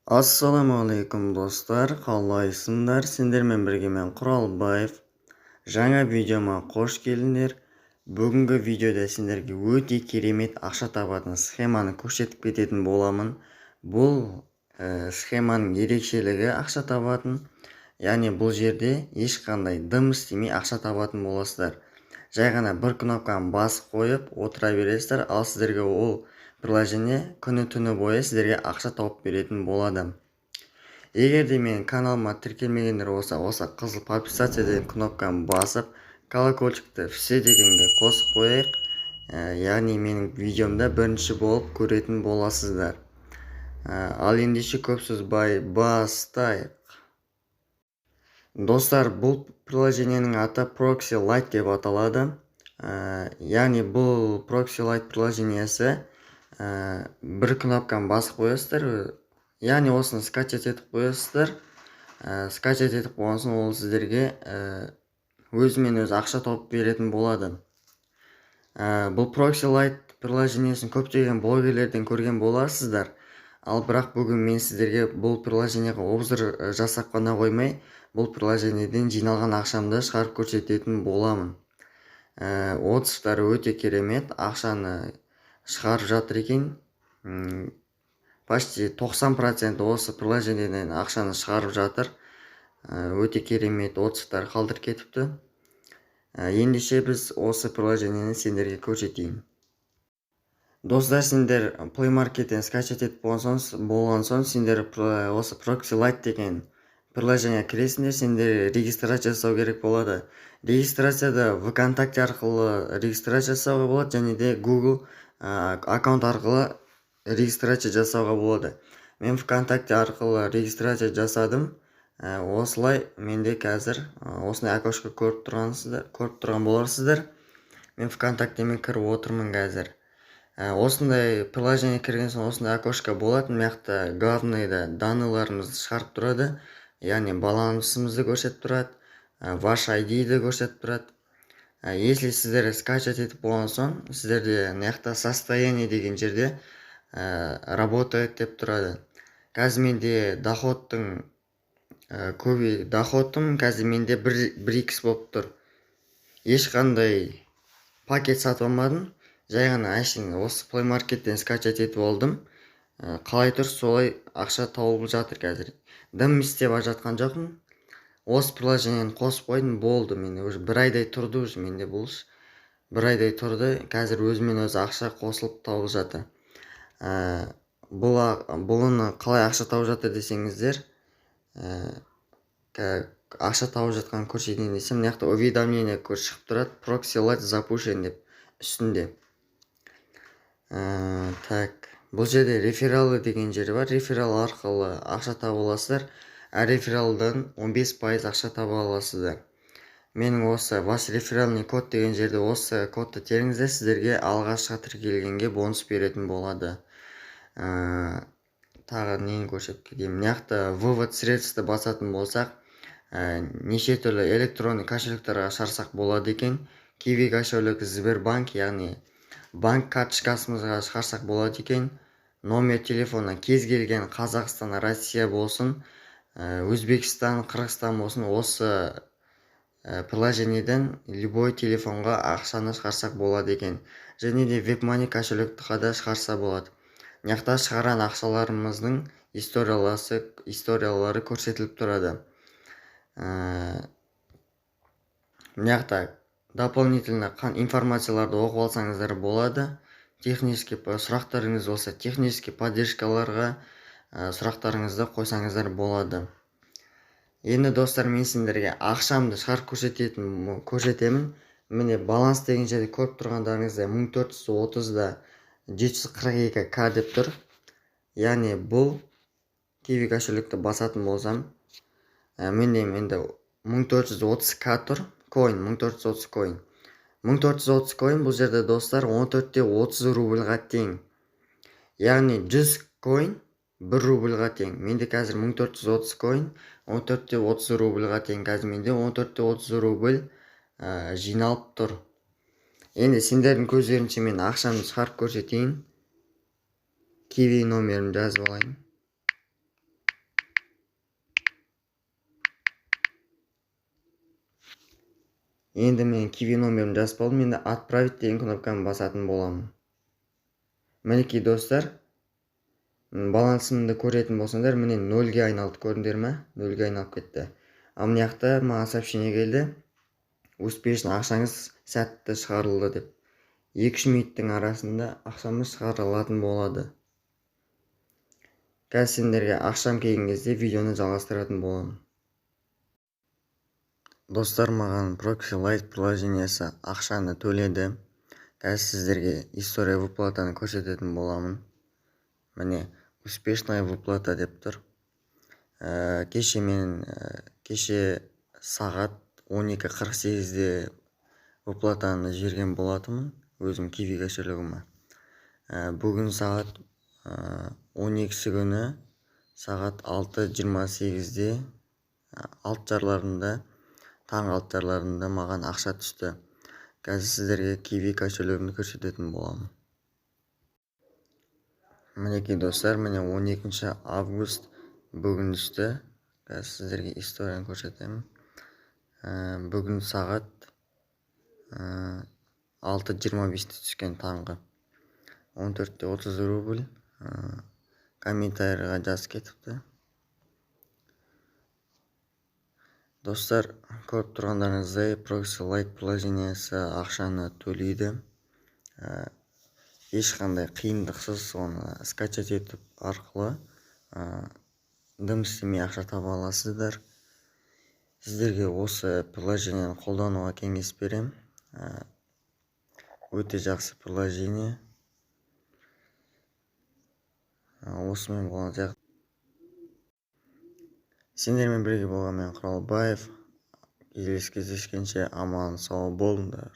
Ассаламуалейкум достар, қалайсыңдар? Сендермен бірге мен Құралбаев. Жаңа видеома қош келдіңдер. Бүгінгі видеода сендерге өте керемет ақша табатын схеманы көрсетіп кететін боламын. Бұл схеманың ерекшелігі ақша табатын. Яғни бұл жерде ешқандай дым істемей ақша табатын боласыздар. Жай ғана бір кнопканы басып қойып отыра бересіздер, ал сіздерге ол приложение күні-түні бойы сіздерге ақша тауып беретін болады. Егер де менің каналыма тіркелмегендер болса, осы қызыл подписаться деген кнопканы басып, колокольчикті все дегенге қосып қояйық. Яғни менің видеомда бірінші болып көретін боласыздар. Ал ендеше көп сөзбай бастайық. Достар, бұл приложениенің аты Proxy Lite деп аталады. Яғни бұл Proxy Lite приложениесі бір кнопканы басып қоясыздар. Яғни осыны скачать етіп қоясыздар. Скачать етіп қойған соң ол сіздерге өзімен өзі ақша тауып беретін болады. Бұл Proxy Lite приложениесін көптеген блогерлерден көрген боларсыздар. Ал бірақ бүгін мен сіздерге бұл приложениеға обзор жасап қана қоймай, бұл приложениеден жиналған ақшамды шығарып көрсететін боламын. Отзывтары өте керемет, ақшаны шығарып жатыр екен. Почти 90% осы приложениеден ақшаны шығарып жатыр. Өте керемет отзывтар қалдырып кетіпті. Ендеше біз осы приложениені сендерге көрсетейін. Достар, сендер Play Market'тен скачать етіп болған соң сендер осы Proxy Lite деген приложение кіресіңдер, сендер регистрация жасау керек болады. Регистрацияда ВКонтакте арқылы регистрация жасауға болады, және де Google аккаунт арқылы регистрация жасауға болады. Мен ВКонтакте арқылы регистрация жасадым. Осылай менде қазір осындай окошко көріп тұрған боларсыздар. Мен ВКонтактемен кіріп отырмын қазір. Осындай приложение кірген соң осындай окошко болады. Мияқта главныйда данныйларымызды шығарып тұрады. Яғни балансымызды көрсетіп тұрады. Ваш ID-ді көрсетіп тұрады. Если сіздер скачать етіп болған соң, сіздерде мияқта состояние деген жерде работает деп тұрады. Қазір менде доходтың қазір менде 1x болып тұр. Ешқандай пакет сатып алмадым. Жай ғана әшейін осы Play Market'тен скачать етіп алдым. Қалай тұр, солай ақша тауып жатыр қазір. Дым істеп жатқан жоқпын. Осы приложениені қосып қойдым, болды. Менде уже бір айдай тұрды, уже менде бұл іс. Бір айдай тұрды, қазір өзімен өзі ақша қосылып тауып жатыр. Бұны қалай ақша тауып жатыр десеңіздер, ақша тауып жатқан көрсетейін десем, мынақты уведомление шығып тұрады, Proxy Lite запущен деп үстінде. Бұл жерде рефералы деген жері бар. Реферал арқылы ақша таба аласыздар. Рефералдан 15% ақша таба аласыздар. Менің осы ваш реферальный код деген жерде осы кодты теріңіздер, сіздерге алғашқы тіркелгенге бонус беретін болады. Тағы нені көрсетіп кетейін. Мынақты вывод средства басатын болсақ, неше түрлі электронный кошелектарға шығарсақ болады екен. Kiwi кошелек, Сбербанк, яғни банк карточкасымызға шығарсақ болады екен. Номер телефона кез келген Қазақстан, Россия болсын, Өзбекстан, Қырғызстан болсын, осы приложениеден любой телефонға ақшаны шығарсақ болады екен. Және де WebMoney кошелекті да шығарса болады. Мынақты шығарған ақшаларымыздың историялары көрсетіліп тұрады. Мынақты дополнительно информацияларды оқып алсаңыздар болады. Технический сұрақтарыңыз болса, технический поддержкаларға сұрақтарыңызды қойсаңыздар болады. Енді достар, мен сендерге ақшамды шығарып көрсетемін. Міне баланс деген жерде көріп тұрғандарыңызда 1430-да 742К деп тұр. Яғни бұл Kiwi кошелекті басатын болсам, менде 1430К тұр. Coin, 1430 coin. 1430 coin бұл жерде достар 14-30 рубльға тең. Яғни 100 coin 1 рубльға тең. Менде қазір 1430 coin 14-30 рубльға тең. Қазір менде 14-30 рубль жиналып тұр. Енді сендердің көздерінше мен ақшамды шығарып көрсетейін. Kiwi номерімді жазып алайын. Енді мен киви номерін жазып болдым. Енді отправить деген кнопканы басатын боламын. Мінекей достар, балансымды көретін болсаңдар, міне 0-ге айналды, көрдіңдер ме? 0-ге айналып кетті. Ал мына жақта маған сообщение келді. Успешно ақшаңыз сәтті шығарылды деп. 2-3 минуттың арасында ақшамыз шығарылатын болады. Қазір сендерге ақшам келген кезде видеоны жалғастыратын боламын. Достар, маған Proxy Lite приложениесі ақшаны төледі. Қазір сіздерге история выплатаны көрсететін боламын. Міне, успешная выплата деп тұр. Кеше сағат 12:48-де выплатаны жіберген болатымын өзім киви кошелегіме. Бүгін сағат 12-сі күні сағат 6:28-де таң 6:00-ларында маған ақша түсті. Қазір сіздерге киви кошелегімді көрсететін боламын. Мінекей достар, міне 12 август бүгін түсті. Қазір сіздерге историяны көрсетемін. Бүгін сағат 6:25-те түскен таңғы. 14:30 рубль. Комментарийға жазып кетіпті. Достар, көріп тұрғандарыңыздай Proxy Lite приложениесі ақшаны төлейді. Ешқандай қиындықсыз оны скачать етіп арқылы дым істемей ақша таба аласыздар. Сіздерге осы приложениені қолдануға кеңес берем. Өте жақсы приложение. Осымен болған сияқты. Сендермен бірге болған мен Құралбаев. Келесі кездескенше аман сау болыңдар.